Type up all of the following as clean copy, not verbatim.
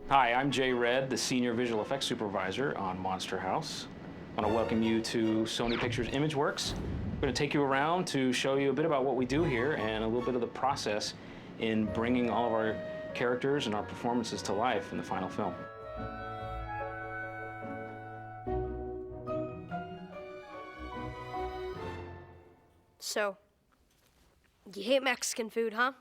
Hi, I'm Jay Redd, the Senior Visual Effects Supervisor on Monster House. I want to welcome you to Sony Pictures ImageWorks. We're going to take you around to show you a bit about what we do here and a little bit of the process in bringing all of our characters and our performances to life in the final film. So, you hate Mexican food, huh?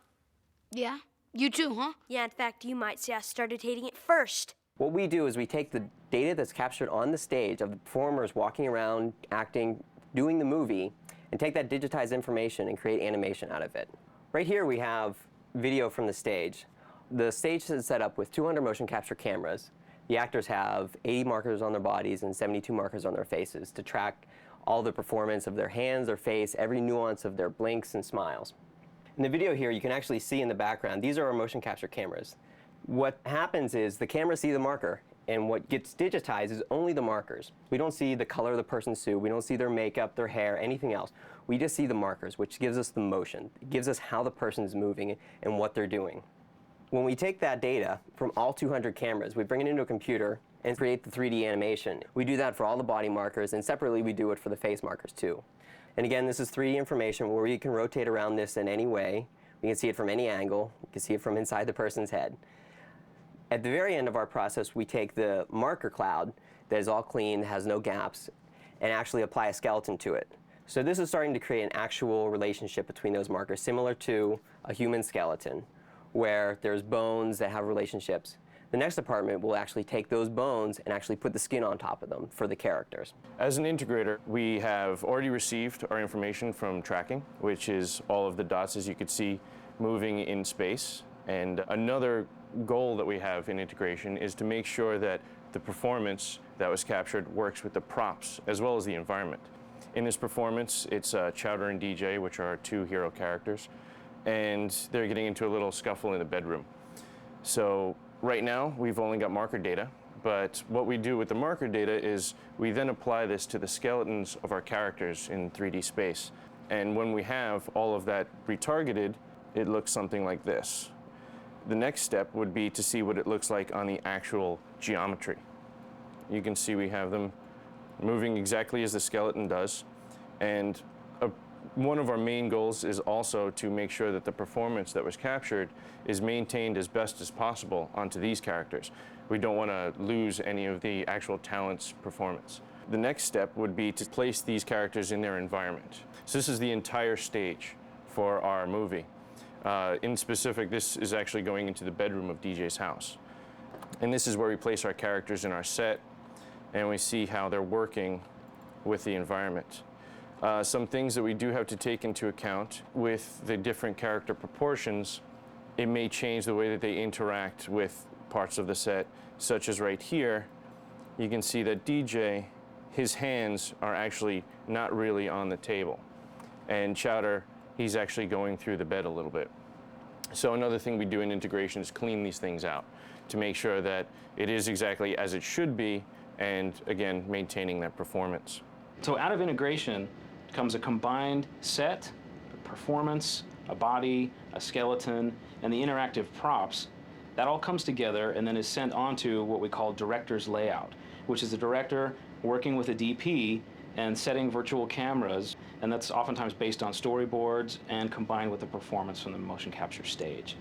Yeah, you too, huh? Yeah, in fact, you might say I started hating it first. What we do is we take the data that's captured on the stage of the performers walking around, acting, doing the movie, and take that digitized information and create animation out of it. Right here we have video from the stage. The stage is set up with 200 motion capture cameras. The actors have 80 markers on their bodies and 72 markers on their faces to track all the performance of their hands, their face, every nuance of their blinks and smiles. In the video here, you can actually see in the background, these are our motion capture cameras. What happens is the cameras see the marker, and what gets digitized is only the markers. We don't see the color of the person's suit, we don't see their makeup, their hair, anything else. We just see the markers, which gives us the motion. It gives us how the person is moving and what they're doing. When we take that data from all 200 cameras, we bring it into a computer and create the 3D animation. We do that for all the body markers, and separately we do it for the face markers too. And again, this is 3D information where we can rotate around this in any way. We can see it from any angle. We can see it from inside the person's head. At the very end of our process, we take the marker cloud that is all clean, has no gaps, and actually apply a skeleton to it. So this is starting to create an actual relationship between those markers, similar to a human skeleton, where there's bones that have relationships. The next department will actually take those bones and actually put the skin on top of them for the characters. As an integrator, we have already received our information from tracking, which is all of the dots, as you could see, moving in space. And another goal that we have in integration is to make sure that the performance that was captured works with the props as well as the environment. In this performance, it's Chowder and DJ, which are our two hero characters, and they're getting into a little scuffle in the bedroom. So right now, we've only got marker data, but what we do with the marker data is we then apply this to the skeletons of our characters in 3D space. And when we have all of that retargeted, it looks something like this. The next step would be to see what it looks like on the actual geometry. You can see we have them moving exactly as the skeleton does. And one of our main goals is also to make sure that the performance that was captured is maintained as best as possible onto these characters. We don't want to lose any of the actual talent's performance. The next step would be to place these characters in their environment. So this is the entire stage for our movie. In specific, this is actually going into the bedroom of DJ's house. And this is where we place our characters in our set, and we see how they're working with the environment. Some things that we do have to take into account with the different character proportions, it may change the way that they interact with parts of the set, such as right here. You can see that DJ, his hands are actually not really on the table. And Chowder, he's actually going through the bed a little bit. So another thing we do in integration is clean these things out to make sure that it is exactly as it should be, and again, maintaining that performance. So out of integration comes a combined set, a performance, a body, a skeleton, and the interactive props. That all comes together and then is sent on to what we call director's layout, which is the director working with a DP and setting virtual cameras, and that's oftentimes based on storyboards and combined with the performance from the motion capture stage.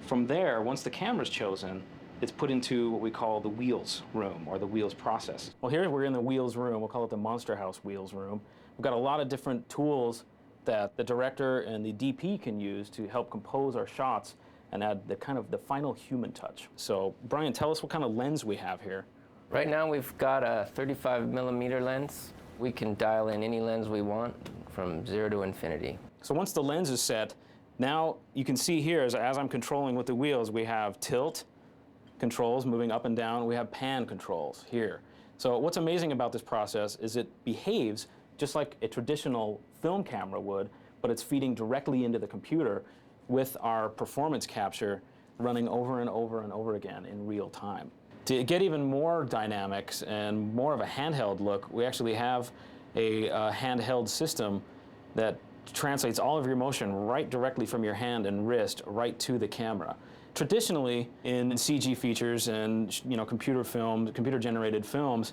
From there, once the camera's chosen, it's put into what we call the wheels room, or the wheels process. Well, here we're in the wheels room. We'll call it the Monster House wheels room. We've got a lot of different tools that the director and the DP can use to help compose our shots and add the kind of the final human touch. So, Brian, tell us what kind of lens we have here. Right now we've got a 35mm lens. We can dial in any lens we want from 0 to infinity. So once the lens is set, now you can see here as I'm controlling with the wheels, we have tilt controls moving up and down. We have pan controls here. So what's amazing about this process is it behaves just like a traditional film camera would, but it's feeding directly into the computer with our performance capture running over and over and over again in real time. To get even more dynamics and more of a handheld look, we actually have a handheld system that translates all of your motion right directly from your hand and wrist right to the camera. Traditionally, in CG features and computer-generated films,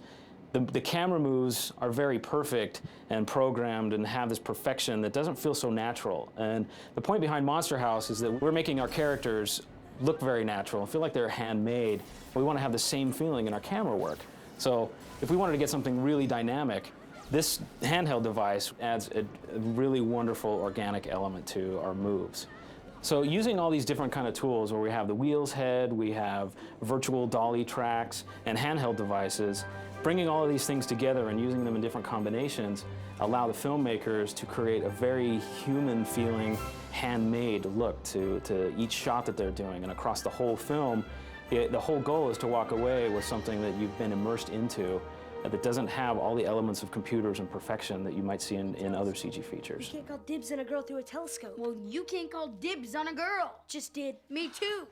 the camera moves are very perfect and programmed and have this perfection that doesn't feel so natural. And the point behind Monster House is that we're making our characters look very natural and feel like they're handmade. We want to have the same feeling in our camera work. So if we wanted to get something really dynamic, this handheld device adds a really wonderful organic element to our moves. So using all these different kind of tools where we have the wheels head, we have virtual dolly tracks, and handheld devices, bringing all of these things together and using them in different combinations allow the filmmakers to create a very human-feeling, handmade look to each shot that they're doing. And across the whole film, the whole goal is to walk away with something that you've been immersed into that doesn't have all the elements of computers and perfection that you might see in other CG features. You can't call dibs on a girl through a telescope. Well, you can't call dibs on a girl. Just did. Me too.